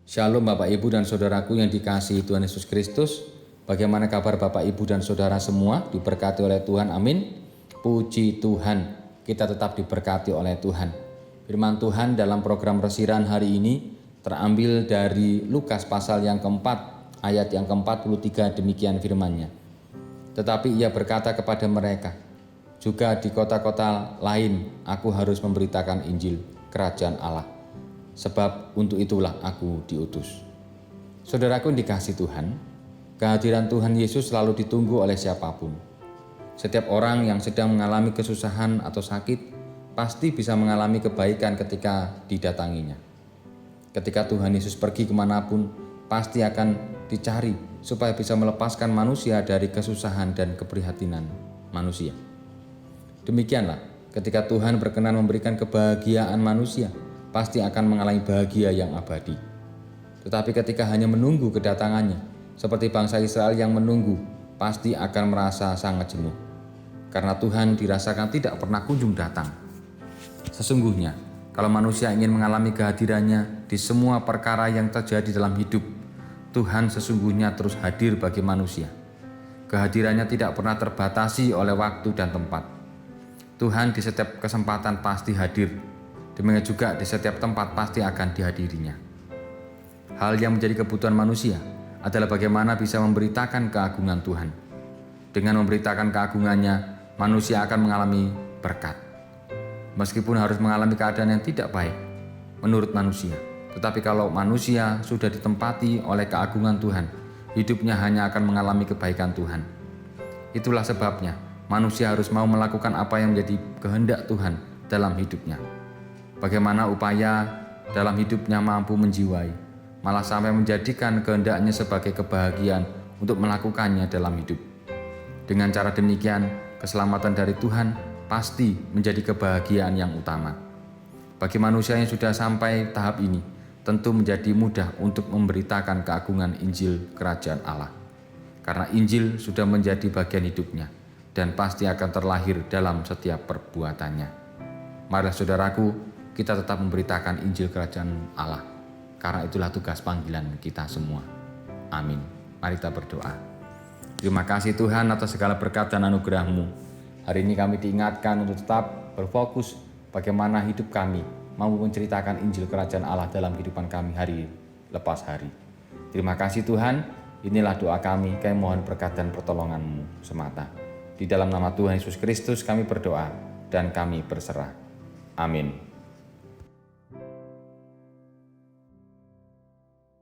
Shalom Bapak Ibu dan Saudaraku yang dikasihi Tuhan Yesus Kristus. Bagaimana kabar Bapak Ibu dan Saudara semua? Diberkati oleh Tuhan, amin. Puji Tuhan, kita tetap diberkati oleh Tuhan. Firman Tuhan dalam program Resiran hari ini terambil dari Lukas pasal yang keempat, ayat yang ke-43, demikian firman-Nya. Tetapi ia berkata kepada mereka, juga di kota-kota lain aku harus memberitakan Injil Kerajaan Allah. Sebab untuk itulah aku diutus. Saudaraku yang dikasihi Tuhan, kehadiran Tuhan Yesus selalu ditunggu oleh siapapun. Setiap orang yang sedang mengalami kesusahan atau sakit, pasti bisa mengalami kebaikan ketika didatanginya. Ketika Tuhan Yesus pergi kemanapun, pasti akan dicari supaya bisa melepaskan manusia dari kesusahan dan keprihatinan manusia. Demikianlah, ketika Tuhan berkenan memberikan kebahagiaan manusia, pasti akan mengalami bahagia yang abadi. Tetapi ketika hanya menunggu kedatangannya, seperti bangsa Israel yang menunggu, pasti akan merasa sangat jenuh. Karena Tuhan dirasakan tidak pernah kunjung datang. Sesungguhnya, kalau manusia ingin mengalami kehadirannya di semua perkara yang terjadi dalam hidup, Tuhan sesungguhnya terus hadir bagi manusia. Kehadirannya tidak pernah terbatasi oleh waktu dan tempat. Tuhan di setiap kesempatan pasti hadir. Demikian juga di setiap tempat pasti akan dihadirinya. Hal yang menjadi kebutuhan manusia adalah bagaimana bisa memberitakan keagungan Tuhan. Dengan memberitakan keagungannya, manusia akan mengalami berkat. Meskipun harus mengalami keadaan yang tidak baik menurut manusia, tetapi kalau manusia sudah ditempati oleh keagungan Tuhan, hidupnya hanya akan mengalami kebaikan Tuhan. Itulah sebabnya manusia harus mau melakukan apa yang menjadi kehendak Tuhan dalam hidupnya. Bagaimana upaya dalam hidupnya mampu menjiwai, malah sampai menjadikan kehendaknya sebagai kebahagiaan untuk melakukannya dalam hidup. Dengan cara demikian, keselamatan dari Tuhan pasti menjadi kebahagiaan yang utama. Bagi manusia yang sudah sampai tahap ini, tentu menjadi mudah untuk memberitakan keagungan Injil Kerajaan Allah. Karena Injil sudah menjadi bagian hidupnya dan pasti akan terlahir dalam setiap perbuatannya. Marilah saudaraku, kita tetap memberitakan Injil Kerajaan Allah, karena itulah tugas panggilan kita semua. Amin. Mari kita berdoa. Terima kasih Tuhan atas segala berkat dan anugerah-Mu. Hari ini kami diingatkan untuk tetap berfokus bagaimana hidup kami mampu menceritakan Injil Kerajaan Allah dalam kehidupan kami hari lepas hari. Terima kasih Tuhan, inilah doa kami mohon berkat dan pertolongan-Mu semata. Di dalam nama Tuhan Yesus Kristus kami berdoa dan kami berserah. Amin.